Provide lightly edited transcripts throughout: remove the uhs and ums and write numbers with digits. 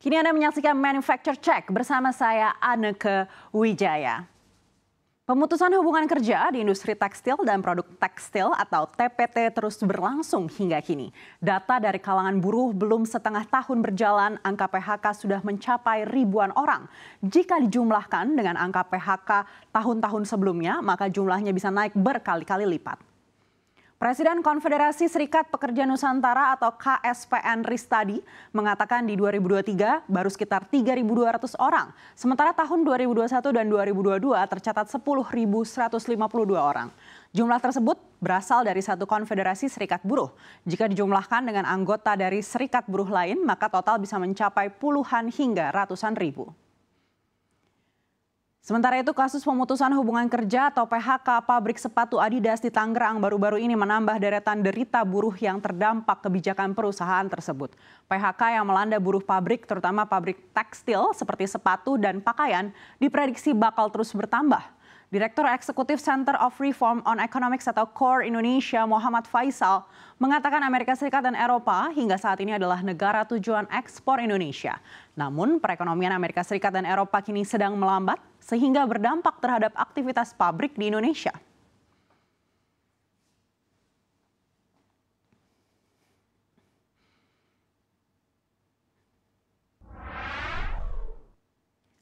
Kini Anda menyaksikan Manufacture Check bersama saya Anneke Wijaya. Pemutusan hubungan kerja di industri tekstil dan produk tekstil atau TPT terus berlangsung hingga kini. Data dari kalangan buruh belum setengah tahun berjalan, angka PHK sudah mencapai ribuan orang. Jika dijumlahkan dengan angka PHK tahun-tahun sebelumnya, maka jumlahnya bisa naik berkali-kali lipat. Presiden Konfederasi Serikat Pekerja Nusantara atau KSPN Ristadi mengatakan di 2023 baru sekitar 3.200 orang. Sementara tahun 2021 dan 2022 tercatat 10.152 orang. Jumlah tersebut berasal dari satu konfederasi serikat buruh. Jika dijumlahkan dengan anggota dari serikat buruh lain, maka total bisa mencapai puluhan hingga ratusan ribu. Sementara itu, kasus pemutusan hubungan kerja atau PHK pabrik sepatu Adidas di Tangerang baru-baru ini menambah deretan derita buruh yang terdampak kebijakan perusahaan tersebut. PHK yang melanda buruh pabrik, terutama pabrik tekstil seperti sepatu dan pakaian, diprediksi bakal terus bertambah. Direktur Eksekutif Center of Reform on Economics atau CORE Indonesia, Muhammad Faisal, mengatakan Amerika Serikat dan Eropa hingga saat ini adalah negara tujuan ekspor Indonesia. Namun perekonomian Amerika Serikat dan Eropa kini sedang melambat sehingga berdampak terhadap aktivitas pabrik di Indonesia.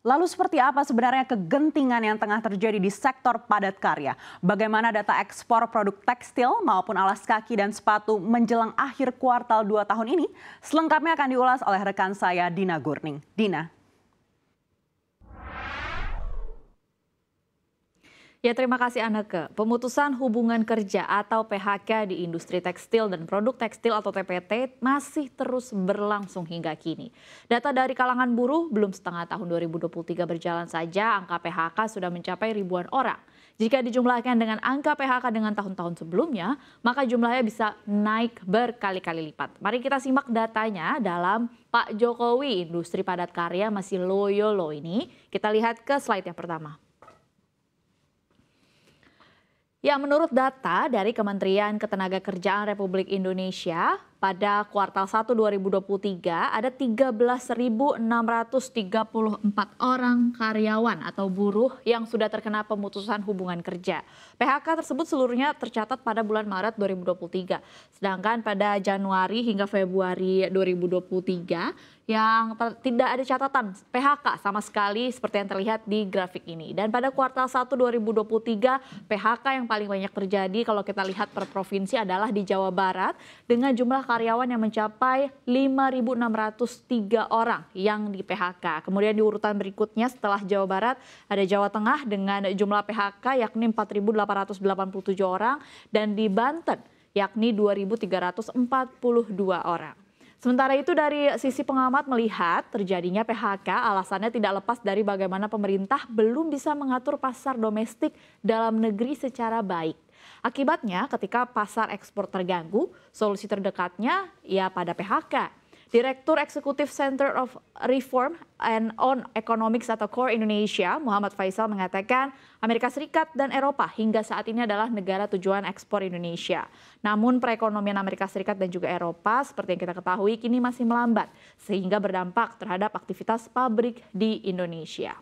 Lalu seperti apa sebenarnya kegentingan yang tengah terjadi di sektor padat karya? Bagaimana data ekspor produk tekstil maupun alas kaki dan sepatu menjelang akhir kuartal 2 tahun ini? Selengkapnya akan diulas oleh rekan saya Dina Gurning. Dina. Ya, terima kasih Anneke. Pemutusan hubungan kerja atau PHK di industri tekstil dan produk tekstil atau TPT masih terus berlangsung hingga kini. Data dari kalangan buruh belum setengah tahun 2023 berjalan saja, angka PHK sudah mencapai ribuan orang. Jika dijumlahkan dengan angka PHK dengan tahun-tahun sebelumnya, maka jumlahnya bisa naik berkali-kali lipat. Mari kita simak datanya dalam Pak Jokowi, industri padat karya masih loyo loh ini. Kita lihat ke slide yang pertama. Ya, menurut data dari Kementerian Ketenagakerjaan Republik Indonesia, pada kuartal 1 2023 ada 13.634 orang karyawan atau buruh yang sudah terkena pemutusan hubungan kerja. PHK tersebut seluruhnya tercatat pada bulan Maret 2023. Sedangkan pada Januari hingga Februari 2023 yang tidak ada catatan PHK sama sekali seperti yang terlihat di grafik ini. Dan pada kuartal 1 2023 PHK yang paling banyak terjadi kalau kita lihat per provinsi adalah di Jawa Barat dengan jumlah karyawan yang mencapai 5.603 orang yang di PHK. Kemudian di urutan berikutnya setelah Jawa Barat ada Jawa Tengah dengan jumlah PHK yakni 4.887 orang dan di Banten yakni 2.342 orang. Sementara itu dari sisi pengamat melihat terjadinya PHK alasannya tidak lepas dari bagaimana pemerintah belum bisa mengatur pasar domestik dalam negeri secara baik. Akibatnya ketika pasar ekspor terganggu, solusi terdekatnya ya pada PHK. Direktur Eksekutif Center of Reform and on Economics atau CORE Indonesia, Muhammad Faisal mengatakan Amerika Serikat dan Eropa hingga saat ini adalah negara tujuan ekspor Indonesia. Namun perekonomian Amerika Serikat dan juga Eropa seperti yang kita ketahui kini masih melambat sehingga berdampak terhadap aktivitas pabrik di Indonesia.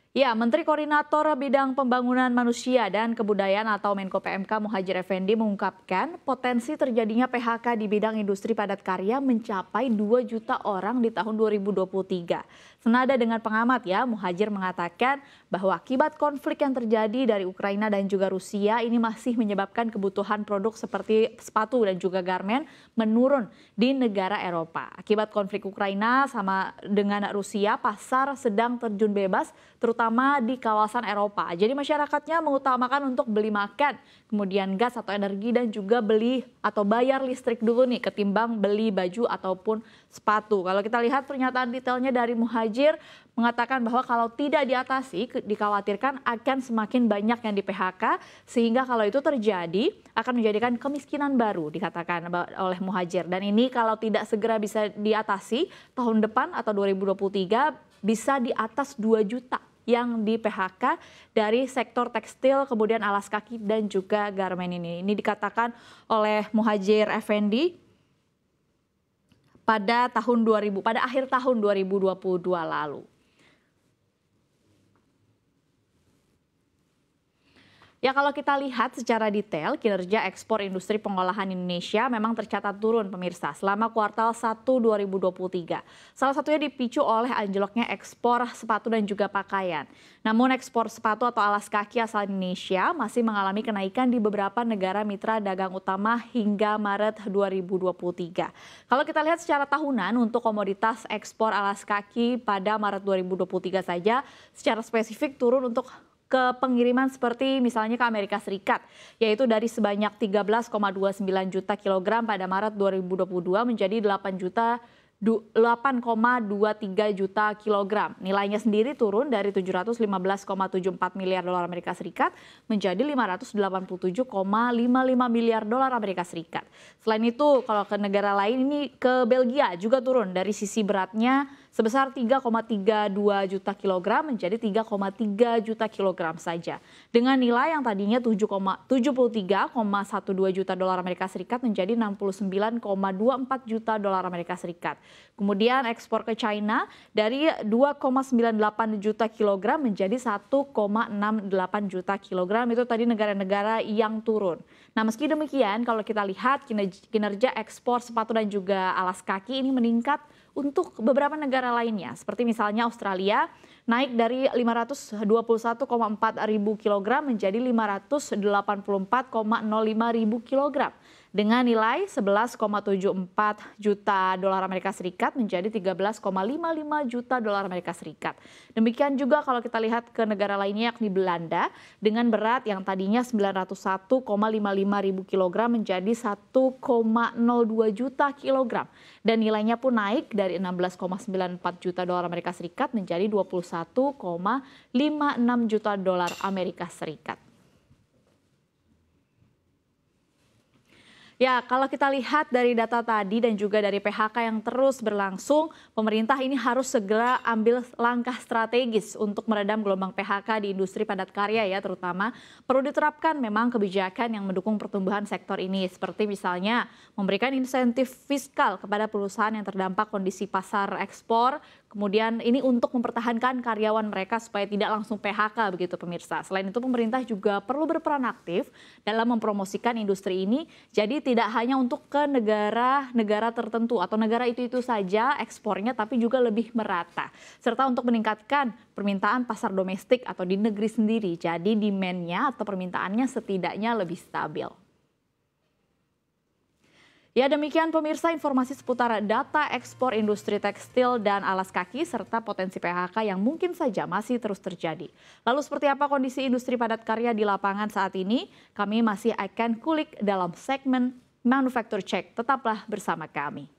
Ya, Menteri Koordinator Bidang Pembangunan Manusia dan Kebudayaan atau Menko PMK Muhadjir Effendi mengungkapkan potensi terjadinya PHK di bidang industri padat karya mencapai 2 juta orang di tahun 2023. Senada dengan pengamat ya, Muhadjir mengatakan bahwa akibat konflik yang terjadi dari Ukraina dan juga Rusia ini masih menyebabkan kebutuhan produk seperti sepatu dan juga garmen menurun di negara Eropa. Akibat konflik Ukraina sama dengan Rusia, pasar sedang terjun bebas terutama di kawasan Eropa. Jadi masyarakatnya mengutamakan untuk beli makan, kemudian gas atau energi dan juga beli atau bayar listrik dulu nih ketimbang beli baju ataupun sepatu. Kalau kita lihat pernyataan detailnya dari Muhadjir mengatakan bahwa kalau tidak diatasi dikhawatirkan akan semakin banyak yang di PHK sehingga kalau itu terjadi akan menjadikan kemiskinan baru dikatakan oleh Muhadjir. Dan ini kalau tidak segera bisa diatasi tahun depan atau 2023 bisa di atas 2 juta yang di PHK dari sektor tekstil, kemudian alas kaki dan juga garmen ini. Ini dikatakan oleh Muhadjir Effendi pada akhir tahun 2022 lalu. Ya, kalau kita lihat secara detail, kinerja ekspor industri pengolahan Indonesia memang tercatat turun pemirsa selama kuartal 1 2023. Salah satunya dipicu oleh anjloknya ekspor sepatu dan juga pakaian. Namun ekspor sepatu atau alas kaki asal Indonesia masih mengalami kenaikan di beberapa negara mitra dagang utama hingga Maret 2023. Kalau kita lihat secara tahunan untuk komoditas ekspor alas kaki pada Maret 2023 saja secara spesifik turun untuk ke pengiriman seperti misalnya ke Amerika Serikat, yaitu dari sebanyak 13,29 juta kilogram pada Maret 2022 menjadi 8,23 juta kilogram. Nilainya sendiri turun dari 715,74 miliar dolar Amerika Serikat menjadi 587,55 miliar dolar Amerika Serikat. Selain itu, kalau ke negara lain ini ke Belgia juga turun dari sisi beratnya sebesar 3,32 juta kilogram menjadi 3,3 juta kilogram saja. Dengan nilai yang tadinya 73,12 juta dolar Amerika Serikat menjadi 69,24 juta dolar Amerika Serikat. Kemudian ekspor ke China dari 2,98 juta kilogram menjadi 1,68 juta kilogram. Itu tadi negara-negara yang turun. Nah, meski demikian kalau kita lihat kinerja ekspor sepatu dan juga alas kaki ini meningkat untuk beberapa negara lainnya, seperti misalnya Australia naik dari 521,4 ribu kilogram menjadi 584,05 ribu kilogram dengan nilai 11,74 juta dolar Amerika Serikat menjadi 13,55 juta dolar Amerika Serikat. Demikian juga kalau kita lihat ke negara lainnya yakni Belanda dengan berat yang tadinya 901,55 ribu kilogram menjadi 1,02 juta kilogram dan nilainya pun naik dari 16,94 juta dolar Amerika Serikat menjadi 21,56 juta dolar Amerika Serikat. Ya, kalau kita lihat dari data tadi dan juga dari PHK yang terus berlangsung, pemerintah ini harus segera ambil langkah strategis untuk meredam gelombang PHK di industri padat karya ya terutama. Perlu diterapkan memang kebijakan yang mendukung pertumbuhan sektor ini seperti misalnya memberikan insentif fiskal kepada perusahaan yang terdampak kondisi pasar ekspor. Kemudian ini untuk mempertahankan karyawan mereka supaya tidak langsung PHK begitu pemirsa. Selain itu pemerintah juga perlu berperan aktif dalam mempromosikan industri ini. Jadi tidak hanya untuk ke negara-negara tertentu atau negara itu saja ekspornya tapi juga lebih merata. Serta untuk meningkatkan permintaan pasar domestik atau di negeri sendiri. Jadi demand-nya atau permintaannya setidaknya lebih stabil. Ya, demikian pemirsa informasi seputar data ekspor industri tekstil dan alas kaki serta potensi PHK yang mungkin saja masih terus terjadi. Lalu seperti apa kondisi industri padat karya di lapangan saat ini? Kami masih akan kulik dalam segmen Manufacture Check. Tetaplah bersama kami.